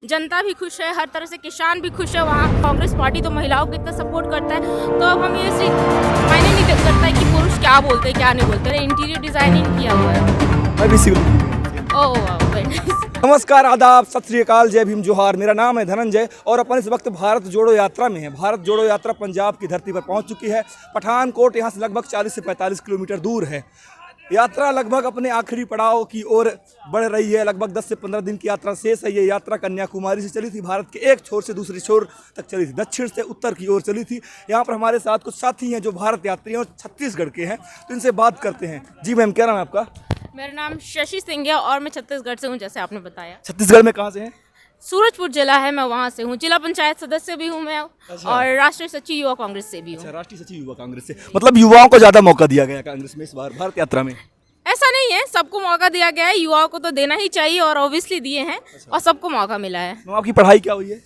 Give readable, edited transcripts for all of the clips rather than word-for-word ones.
जनता भी खुश है, हर तरह से किसान भी खुश है। वहाँ कांग्रेस पार्टी तो महिलाओं को इतना सपोर्ट करता है, तो अब हम ये मायने नहीं करता है कि पुरुष क्या बोलते हैं क्या नहीं बोलते। इंटीरियर डिजाइनिंग किया हुआ है। मैं भी सिविल। नमस्कार, आदाब, सत श्री अकाल, जय भीम, जोहार। मेरा नाम है धनंजय और अपन इस वक्त भारत जोड़ो यात्रा में है। भारत जोड़ो यात्रा पंजाब की धरती पर पहुंच चुकी है। पठानकोट यहाँ से लगभग 40 से 45 किलोमीटर दूर है। यात्रा लगभग अपने आखिरी पड़ाव की ओर बढ़ रही है। लगभग 10 से 15 दिन की यात्रा शेष है। ये यात्रा कन्याकुमारी से चली थी, भारत के एक छोर से दूसरे छोर तक चली थी, दक्षिण से उत्तर की ओर चली थी। यहाँ पर हमारे साथ कुछ साथी हैं जो भारत यात्री हैं और छत्तीसगढ़ के हैं, तो इनसे बात करते हैं। जी मैम, क्या नाम है आपका? मेरा नाम शशि सिंह है और मैं छत्तीसगढ़ से हूँ, जैसे आपने बताया। छत्तीसगढ़ में कहाँ से हैं? सूरजपुर जिला है, मैं वहाँ से हूँ। जिला पंचायत सदस्य भी हूँ मैं। अच्छा। और राष्ट्रीय सचिव युवा कांग्रेस से भी हूँ। अच्छा, राष्ट्रीय सचिव युवा कांग्रेस से। मतलब युवाओं को ज़्यादा मौका दिया गया कांग्रेस में इस बार भारत यात्रा में? ऐसा नहीं है, सबको मौका दिया गया है। युवाओं को तो देना ही चाहिए और ऑब्वियसली दिए हैं। अच्छा। और सबको मौका मिला है। तो आपकी पढ़ाई क्या हुई है?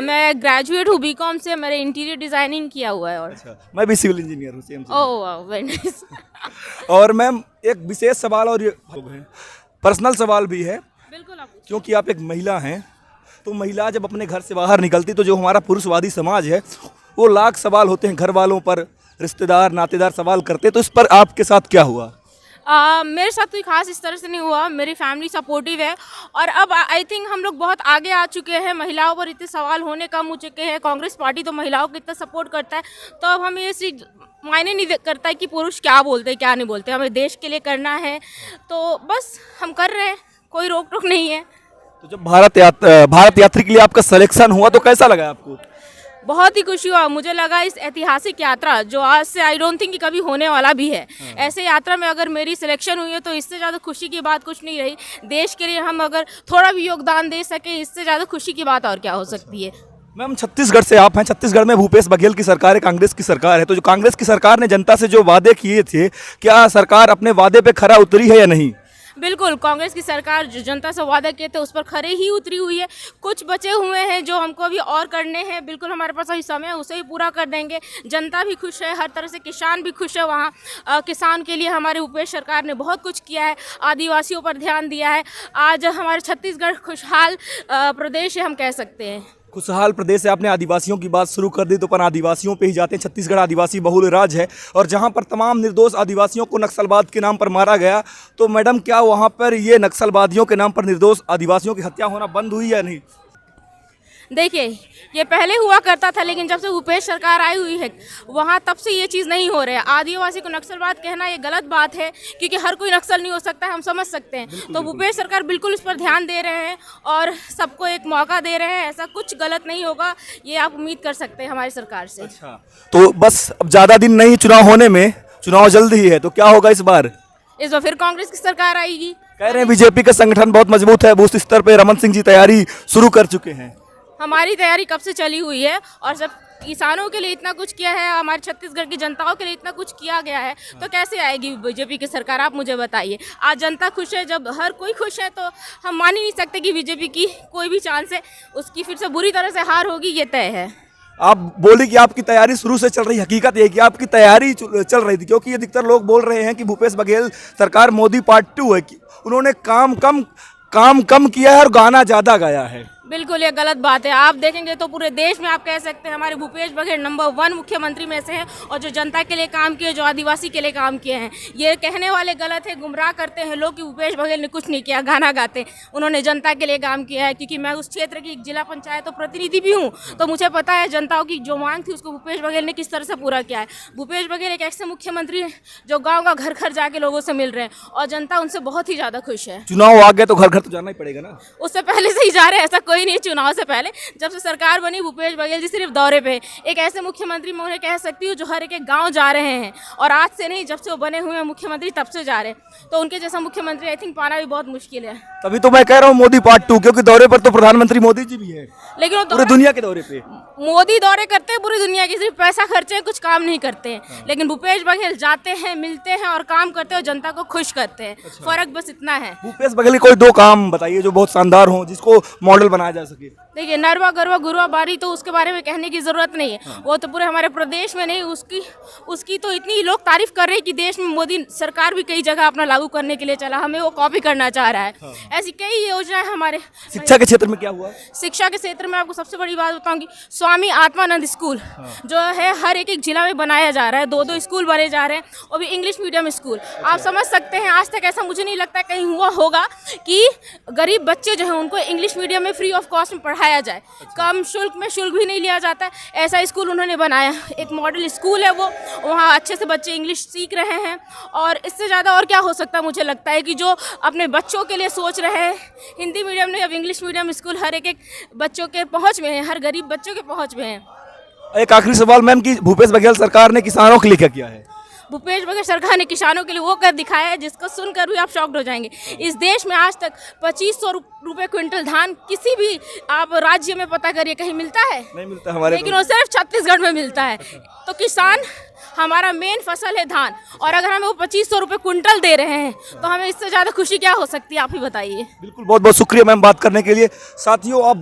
मैं ग्रेजुएट हूँ बीकॉम से। मेरे इंटीरियर डिजाइनिंग किया हुआ है। और अच्छा, मैं भी सिविल इंजीनियर हूँ, सेम। ओह वाह, वेरी नाइस। और मैम एक विशेष सवाल और ये पर्सनल सवाल भी है। बिल्कुल, आप क्योंकि आप एक महिला हैं, तो महिला जब अपने घर से बाहर निकलती तो जो हमारा पुरुषवादी समाज है वो लाख सवाल होते हैं घर वालों पर, रिश्तेदार नातेदार सवाल करते, तो इस पर आपके साथ क्या हुआ? मेरे साथ कोई खास इस तरह से नहीं हुआ। मेरी फैमिली सपोर्टिव है और अब आई थिंक हम लोग बहुत आगे आ चुके हैं। महिलाओं पर इतने सवाल होने कम हो चुके हैं। कांग्रेस पार्टी तो महिलाओं को इतना सपोर्ट करता है, तो अब हमें ये मायने नहीं करता है कि पुरुष क्या बोलते हैं क्या नहीं बोलते। हमें देश के लिए करना है, तो बस हम कर रहे हैं, कोई रोक टोक नहीं है। तो जब भारत यात्री के लिए आपका सिलेक्शन हुआ तो कैसा लगा आपको? बहुत ही खुशी हुआ। मुझे लगा इस ऐतिहासिक यात्रा जो आज से आई डोंट थिंक कि कभी होने वाला भी है, ऐसे यात्रा में अगर मेरी सिलेक्शन हुई है तो इससे ज़्यादा खुशी की बात कुछ नहीं रही। देश के लिए हम अगर थोड़ा भी योगदान दे सके, इससे ज़्यादा खुशी की बात और क्या हो सकती है। मैम, छत्तीसगढ़ से आप हैं। छत्तीसगढ़ में भूपेश बघेल की सरकार है, कांग्रेस की सरकार है। तो जो कांग्रेस की सरकार ने जनता से जो वादे किए थे, क्या सरकार अपने वादे पे खरा उतरी है या नहीं? बिल्कुल, कांग्रेस की सरकार जो जनता से वादा किए थे उस पर खरे ही उतरी हुई है। कुछ बचे हुए हैं जो हमको अभी और करने हैं। बिल्कुल, हमारे पास अभी समय है, उसे ही पूरा कर देंगे। जनता भी खुश है, हर तरह से किसान भी खुश है। वहाँ किसान के लिए हमारे भूपेश सरकार ने बहुत कुछ किया है, आदिवासियों पर ध्यान दिया है। आज हमारे छत्तीसगढ़ खुशहाल प्रदेश है, हम कह सकते हैं। खुशहाल प्रदेश है। आपने आदिवासियों की बात शुरू कर दी तो अपन आदिवासियों पे ही जाते हैं। छत्तीसगढ़ आदिवासी बहुल राज्य है और जहां पर तमाम निर्दोष आदिवासियों को नक्सलवाद के नाम पर मारा गया, तो मैडम क्या वहां पर ये नक्सलवादियों के नाम पर निर्दोष आदिवासियों की हत्या होना बंद हुई या नहीं? देखिए, ये पहले हुआ करता था, लेकिन जब से भूपेश सरकार आई हुई है वहाँ तब से ये चीज़ नहीं हो रहा है। आदिवासी को नक्सलवाद कहना ये गलत बात है, क्योंकि हर कोई नक्सल नहीं हो सकता है, हम समझ सकते हैं। तो भूपेश सरकार बिल्कुल इस पर ध्यान दे रहे हैं और सबको एक मौका दे रहे हैं। ऐसा कुछ गलत नहीं होगा, ये आप उम्मीद कर सकते हैं हमारी सरकार से। अच्छा, तो बस अब ज़्यादा दिन नहीं चुनाव होने में, चुनाव जल्द ही है, तो क्या होगा इस बार? इस बार फिर कांग्रेस की सरकार आएगी। कह रहे हैं बीजेपी का संगठन बहुत मजबूत है, बूथ स्तर पर रमन सिंह जी तैयारी शुरू कर चुके हैं। हमारी तैयारी कब से चली हुई है और जब किसानों के लिए इतना कुछ किया है, हमारे छत्तीसगढ़ की जनताओं के लिए इतना कुछ किया गया है, तो कैसे आएगी बीजेपी की सरकार? आप मुझे बताइए। आज जनता खुश है, जब हर कोई खुश है तो हम मान ही नहीं सकते कि बीजेपी की कोई भी चांस है उसकी फिर से बुरी तरह से हार होगी, ये तय है। आप बोली कि आपकी तैयारी शुरू से चल रही, हकीकत ये कि आपकी तैयारी चल रही थी, क्योंकि अधिकतर लोग बोल रहे हैं कि भूपेश बघेल सरकार मोदी पार्ट 2 है, कि उन्होंने काम कम किया है और गाना ज़्यादा गाया है। बिल्कुल, ये गलत बात है। आप देखेंगे तो पूरे देश में आप कह सकते हैं हमारे भूपेश बघेल नंबर 1 मुख्यमंत्री में से हैं और जो जनता के लिए काम किए, जो आदिवासी के लिए काम किए हैं। ये कहने वाले गलत है, गुमराह करते हैं लोग कि भूपेश बघेल ने कुछ नहीं किया, गाना गाते। उन्होंने जनता के लिए काम किया है, क्योंकि मैं उस क्षेत्र की जिला पंचायत तो प्रतिनिधि भी हूँ, तो मुझे पता है जनताओं की जो मांग थी उसको भूपेश बघेल ने किस तरह से पूरा किया है। भूपेश बघेल एक ऐसे मुख्यमंत्री हैं जो गाँव घर घर जाके लोगों से मिल रहे हैं और जनता उनसे बहुत ही ज़्यादा खुश है। चुनाव आ गया तो घर घर तो जाना ही पड़ेगा ना? उससे पहले से ही जा रहे हैं, ऐसा कोई नहीं। चुनाव से पहले जब से सरकार बनी, भूपेश बघेल जी सिर्फ दौरे पे, एक ऐसे मुख्यमंत्री मैं उन्हें कह सकती हूँ जो हर एक गांव जा रहे हैं, और आज से नहीं, जब से वो बने हुए हैं मुख्यमंत्री तब से जा रहे हैं। तो उनके जैसा मुख्यमंत्री आई थिंक पाना भी बहुत मुश्किल है। तभी तो मैं कह रहा हूँ मोदी पार्ट 2, क्योंकि दौरे पर तो प्रधानमंत्री मोदी जी भी है। लेकिन वो पूरे दुनिया के दौरे पे। मोदी दौरे करते हैं पूरी दुनिया की, सिर्फ पैसा खर्चे हैं, कुछ काम नहीं करते हैं। लेकिन भूपेश बघेल जाते हैं, मिलते हैं और काम करते हैं और जनता को खुश करते हैं। फर्क बस इतना है। भूपेश बघेल के कोई 2 काम बताइए जो बहुत शानदार हों, जिसको मॉडल बनाया जा सके। देखिए, नरवा गरवा गुरवा बारी तो उसके बारे में कहने की जरूरत नहीं है। वो तो पूरे हमारे प्रदेश में नहीं, उसकी तो इतनी लोग तारीफ कर रहे हैं कि देश में मोदी सरकार भी कई जगह अपना लागू करने के लिए चला, हमें वो कॉपी करना चाह रहा है। ऐसी कई योजनाएं हमारे। शिक्षा के क्षेत्र में क्या हुआ? शिक्षा के क्षेत्र में आपको सबसे बड़ी बात बताऊंगी, स्वामी आत्मानंद स्कूल जो है हर एक जिला में बनाया जा रहा है। 2-2 स्कूल बने जा रहे हैं, वो भी इंग्लिश मीडियम स्कूल। आप समझ सकते हैं, आज तक ऐसा मुझे नहीं लगता कहीं हुआ होगा कि गरीब बच्चे जो हैं उनको इंग्लिश मीडियम में फ्री ऑफ कॉस्ट में पढ़ाया जाए। कम शुल्क में, शुल्क भी नहीं लिया जाता, ऐसा स्कूल उन्होंने बनाया। एक मॉडल स्कूल है वो, वहाँ अच्छे से बच्चे इंग्लिश सीख रहे हैं। और इससे ज़्यादा और क्या हो सकता है? मुझे लगता है कि जो अपने बच्चों के लिए सोच रहे हैं, हिंदी मीडियम नहीं अब इंग्लिश मीडियम स्कूल हर एक बच्चों के पहुँच में है, हर गरीब बच्चों के पहुँच में है। एक आखिरी सवाल मैम कि भूपेश बघेल सरकार ने किसानों के लिए क्या किया है? भूपेश बघेल सरकार ने किसानों के लिए वो कर दिखाया है जिसको सुनकर भी आप शॉक्ड हो जाएंगे। इस देश में आज तक 2500 रुपये क्विंटल धान किसी भी आप राज्य में पता करिए कहीं मिलता है? नहीं मिलता हमारे। लेकिन वो सिर्फ छत्तीसगढ़ में मिलता है। तो किसान हमारा मेन फसल है धान, और अगर हमें वो 2500 रुपये क्विंटल दे रहे हैं तो हमें इससे ज़्यादा खुशी क्या हो सकती है? आप ही बताइए। बिल्कुल, बहुत बहुत शुक्रिया मैम बात करने के लिए। साथियों, आप